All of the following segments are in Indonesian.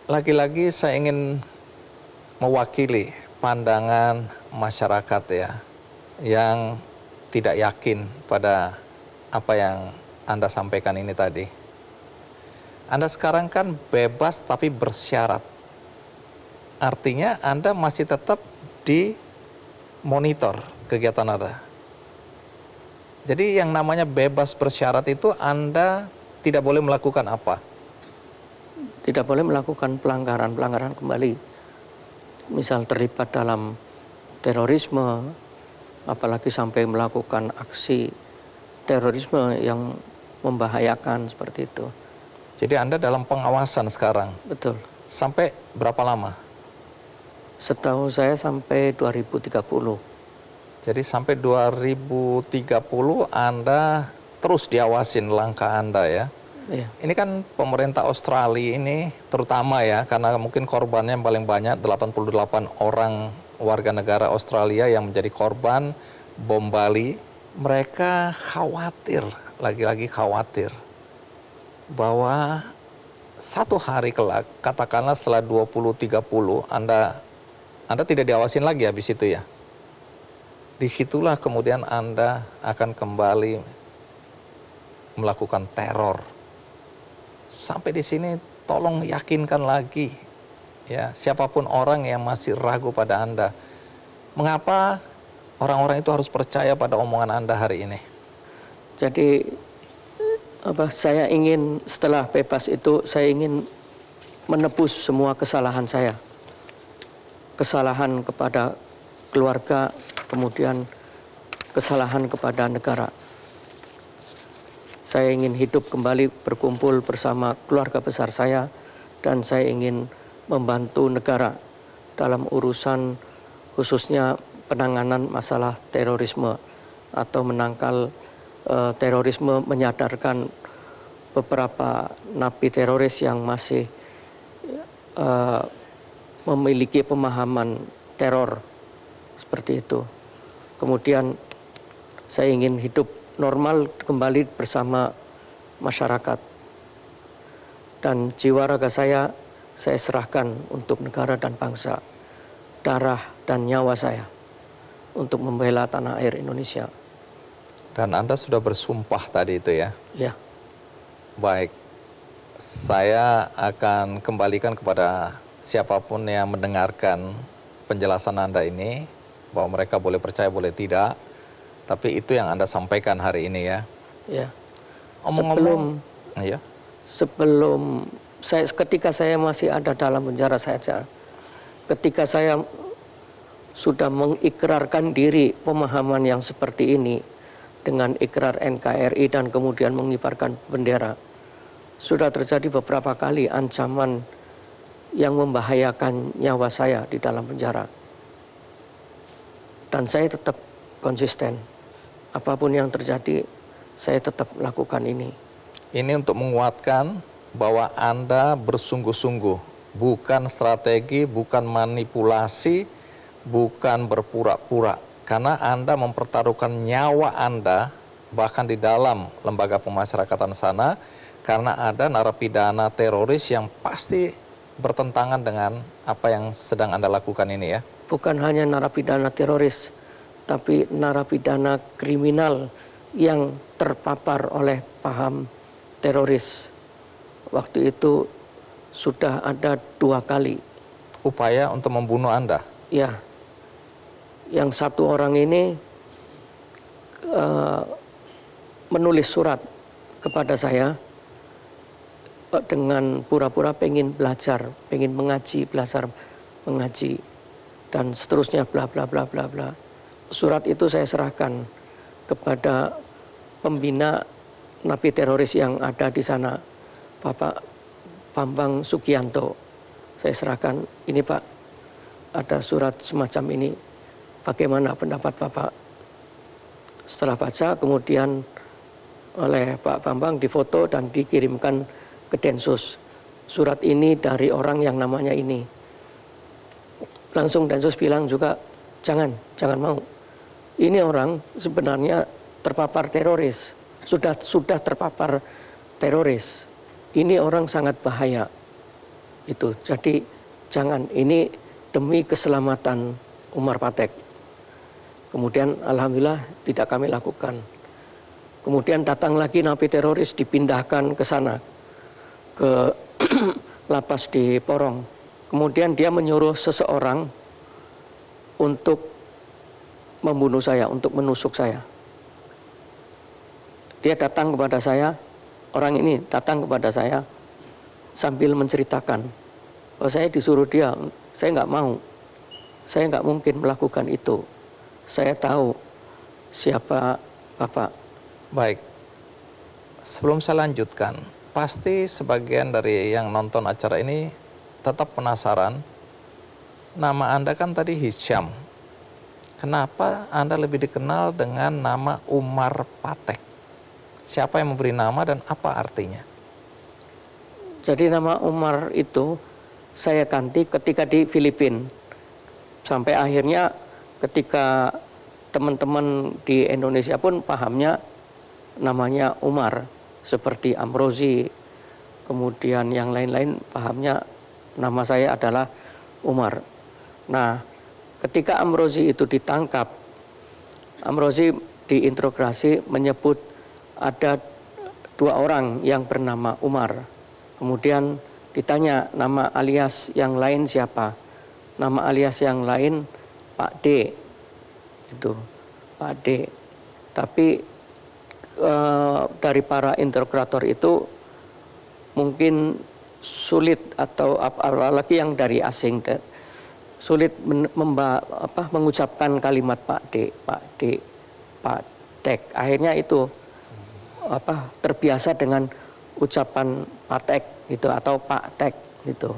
lagi-lagi saya ingin mewakili pandangan masyarakat ya, yang tidak yakin pada apa yang Anda sampaikan ini tadi. Anda sekarang kan bebas tapi bersyarat. Artinya Anda masih tetap dimonitor kegiatan Anda. Jadi yang namanya bebas bersyarat itu Anda tidak boleh melakukan apa? Tidak boleh melakukan pelanggaran kembali. Misal terlibat dalam terorisme, apalagi sampai melakukan aksi terorisme yang membahayakan seperti itu. Jadi Anda dalam pengawasan sekarang? Betul. Sampai berapa lama? Setahu saya sampai 2030. Jadi sampai 2030 Anda terus diawasin langkah Anda ya? Iya. Ini kan pemerintah Australia ini terutama ya, karena mungkin korbannya yang paling banyak 88 orang warga negara Australia yang menjadi korban bom Bali. Mereka khawatir, lagi-lagi khawatir bahwa satu hari kelak, katakanlah setelah 2030 Anda tidak diawasin lagi habis itu ya. Disitulah kemudian Anda akan kembali melakukan teror. Sampai di sini tolong yakinkan lagi ya, siapapun orang yang masih ragu pada Anda. Mengapa orang-orang itu harus percaya pada omongan Anda hari ini? Jadi saya ingin setelah bebas itu saya ingin menebus semua kesalahan saya. Kesalahan kepada keluarga, kemudian kesalahan kepada negara. Saya ingin hidup kembali berkumpul bersama keluarga besar saya dan saya ingin membantu negara dalam urusan khususnya penanganan masalah terorisme atau menangkal terorisme, menyadarkan beberapa napi teroris yang masih memiliki pemahaman teror seperti itu. Kemudian saya ingin hidup normal kembali bersama masyarakat. Dan jiwa raga saya serahkan untuk negara dan bangsa, darah dan nyawa saya untuk membela tanah air Indonesia. Dan Anda sudah bersumpah tadi itu ya? Ya. Baik, saya akan kembalikan kepada siapapun yang mendengarkan penjelasan Anda ini, bahwa mereka boleh percaya boleh tidak, tapi itu yang Anda sampaikan hari ini ya. Ya. Omong-omong, sebelum ketika saya masih ada dalam penjara saja, ketika saya sudah mengikrarkan diri pemahaman yang seperti ini dengan ikrar NKRI dan kemudian mengibarkan bendera, sudah terjadi beberapa kali ancaman yang membahayakan nyawa saya di dalam penjara. Dan saya tetap konsisten. Apapun yang terjadi, saya tetap lakukan ini. Ini untuk menguatkan bahwa Anda bersungguh-sungguh, bukan strategi, bukan manipulasi, bukan berpura-pura. Karena Anda mempertaruhkan nyawa Anda, bahkan di dalam lembaga pemasyarakatan sana, karena ada narapidana teroris yang pasti bertentangan dengan apa yang sedang Anda lakukan ini ya. Bukan hanya narapidana teroris, tapi narapidana kriminal yang terpapar oleh paham teroris. Waktu itu sudah ada 2 kali. Upaya untuk membunuh Anda? Ya, yang satu orang ini menulis surat kepada saya dengan pura-pura pengen belajar, pengen mengaji, belajar mengaji, dan seterusnya bla bla bla bla bla. Surat itu saya serahkan kepada pembina napi teroris yang ada di sana, Bapak Bambang Sugianto. Saya serahkan, ini Pak, ada surat semacam ini, bagaimana pendapat Bapak? Setelah baca, kemudian oleh Pak Bambang difoto dan dikirimkan ke Densus. Surat ini dari orang yang namanya ini. Langsung Densus bilang juga, jangan mau. Ini orang sebenarnya terpapar teroris, sudah terpapar teroris. Ini orang sangat bahaya. Itu. Jadi jangan, ini demi keselamatan Umar Patek. Kemudian alhamdulillah tidak kami lakukan. Kemudian datang lagi napi teroris, dipindahkan ke sana, ke lapas di Porong. Kemudian dia menyuruh seseorang untuk membunuh saya, untuk menusuk saya. Dia datang kepada saya, orang ini datang kepada saya sambil menceritakan bahwa saya disuruh dia, saya nggak mau, saya nggak mungkin melakukan itu. Saya tahu siapa Bapak. Baik, sebelum saya lanjutkan, pasti sebagian dari yang nonton acara ini tetap penasaran. Nama Anda kan tadi Hisyam. Kenapa Anda lebih dikenal dengan nama Umar Patek? Siapa yang memberi nama dan apa artinya? Jadi nama Umar itu saya ganti ketika di Filipina. Sampai akhirnya ketika teman-teman di Indonesia pun pahamnya namanya Umar. Seperti Amrozi, kemudian yang lain-lain pahamnya nama saya adalah Umar. Nah, ketika Amrozi itu ditangkap, Amrozi diinterogasi menyebut ada 2 orang yang bernama Umar. Kemudian ditanya nama alias yang lain siapa? Nama alias yang lain Pak D. Itu Pak D. Tapi dari para interrogator itu mungkin sulit, atau apalagi yang dari asing, sulit mengucapkan kalimat Pak D, Pak D, Pak Tek. Akhirnya itu terbiasa dengan ucapan Patek gitu atau Pak Tek gitu.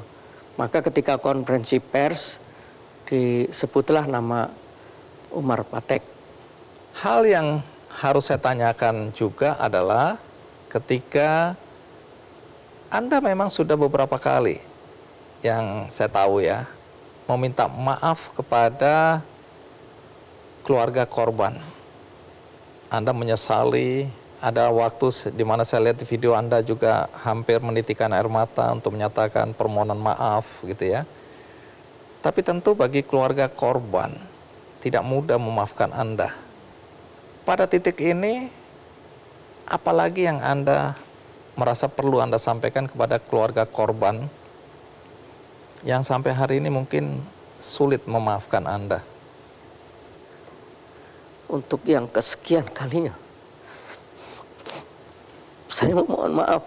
Maka ketika konferensi pers disebutlah nama Umar Patek. Hal yang harus saya tanyakan juga adalah ketika Anda memang sudah beberapa kali, yang saya tahu ya, meminta maaf kepada keluarga korban. Anda menyesali, ada waktu di mana saya lihat di video Anda juga hampir menitikkan air mata untuk menyatakan permohonan maaf gitu ya. Tapi tentu bagi keluarga korban tidak mudah memaafkan Anda. Pada titik ini, apalagi yang Anda merasa perlu Anda sampaikan kepada keluarga korban yang sampai hari ini mungkin sulit memaafkan Anda? Untuk yang kesekian kalinya, saya memohon maaf.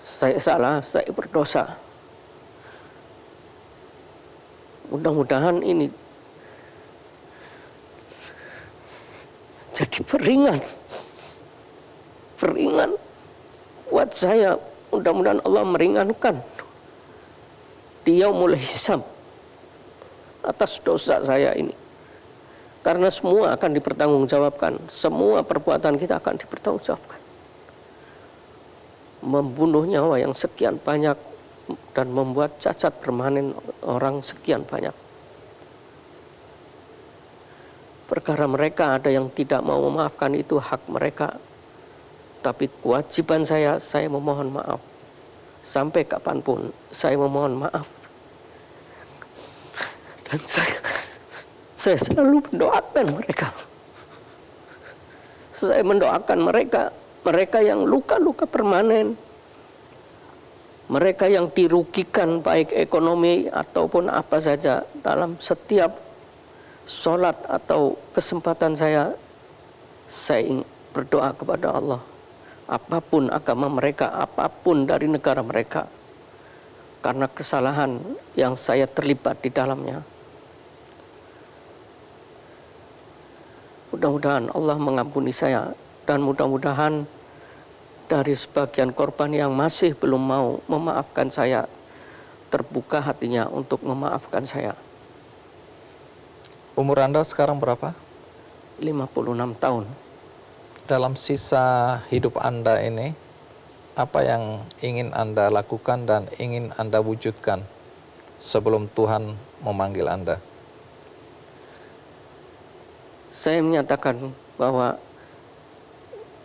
Saya salah, saya berdosa. Mudah-mudahan ini jadi peringan buat saya. Mudah-mudahan Allah meringankan di yaumul hisab atas dosa saya ini. Karena semua akan dipertanggungjawabkan, semua perbuatan kita akan dipertanggungjawabkan. Membunuh nyawa yang sekian banyak dan membuat cacat permanen orang sekian banyak. Perkara mereka ada yang tidak mau memaafkan, itu hak mereka. Tapi kewajiban saya memohon maaf. Sampai kapanpun saya memohon maaf. Dan saya selalu mendoakan mereka. Saya mendoakan mereka yang luka-luka permanen. Mereka yang dirugikan baik ekonomi ataupun apa saja. Dalam setiap sholat atau kesempatan saya berdoa kepada Allah. Apapun agama mereka, apapun dari negara mereka. Karena kesalahan yang saya terlibat di dalamnya. Mudah-mudahan Allah mengampuni saya, dan mudah-mudahan dari sebagian korban yang masih belum mau memaafkan saya, terbuka hatinya untuk memaafkan saya. Umur Anda sekarang berapa? 56 tahun. Dalam sisa hidup Anda ini, apa yang ingin Anda lakukan dan ingin Anda wujudkan sebelum Tuhan memanggil Anda? Saya menyatakan bahwa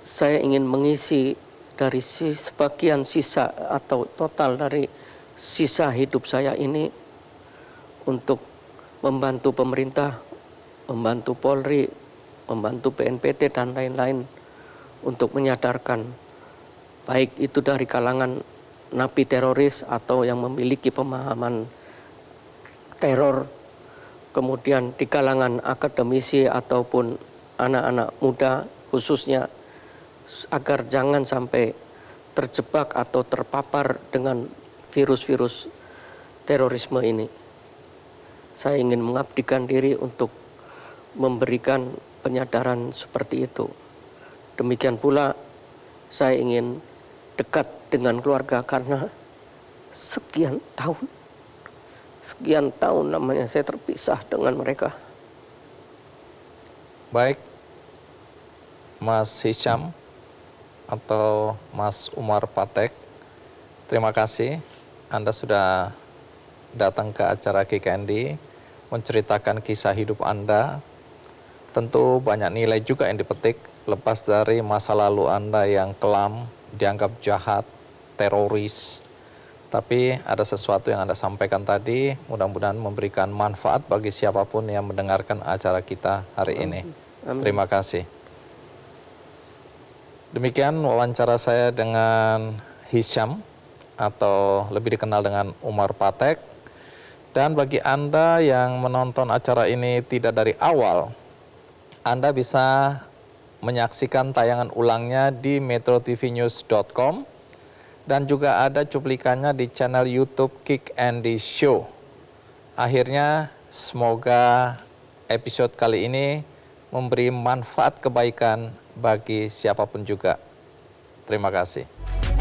saya ingin mengisi dari sebagian sisa atau total dari sisa hidup saya ini untuk membantu pemerintah, membantu Polri, membantu BNPT dan lain-lain untuk menyadarkan baik itu dari kalangan napi teroris atau yang memiliki pemahaman teror, kemudian di kalangan akademisi ataupun anak-anak muda khususnya, agar jangan sampai terjebak atau terpapar dengan virus-virus terorisme ini. Saya ingin mengabdikan diri untuk memberikan penyadaran seperti itu. Demikian pula saya ingin dekat dengan keluarga karena sekian tahun namanya saya terpisah dengan mereka. Baik, Mas Hisham atau Mas Umar Patek, terima kasih Anda sudah datang ke acara KKND, menceritakan kisah hidup Anda. Tentu banyak nilai juga yang dipetik, lepas dari masa lalu Anda yang kelam, dianggap jahat, teroris. Tapi ada sesuatu yang Anda sampaikan tadi, mudah-mudahan memberikan manfaat bagi siapapun yang mendengarkan acara kita hari ini. Terima kasih. Demikian wawancara saya dengan Hisham atau lebih dikenal dengan Umar Patek. Dan bagi Anda yang menonton acara ini tidak dari awal, Anda bisa menyaksikan tayangan ulangnya di metrotvnews.com dan juga ada cuplikannya di channel YouTube Kick Andy Show. Akhirnya semoga episode kali ini memberi manfaat kebaikan bagi siapapun juga. Terima kasih.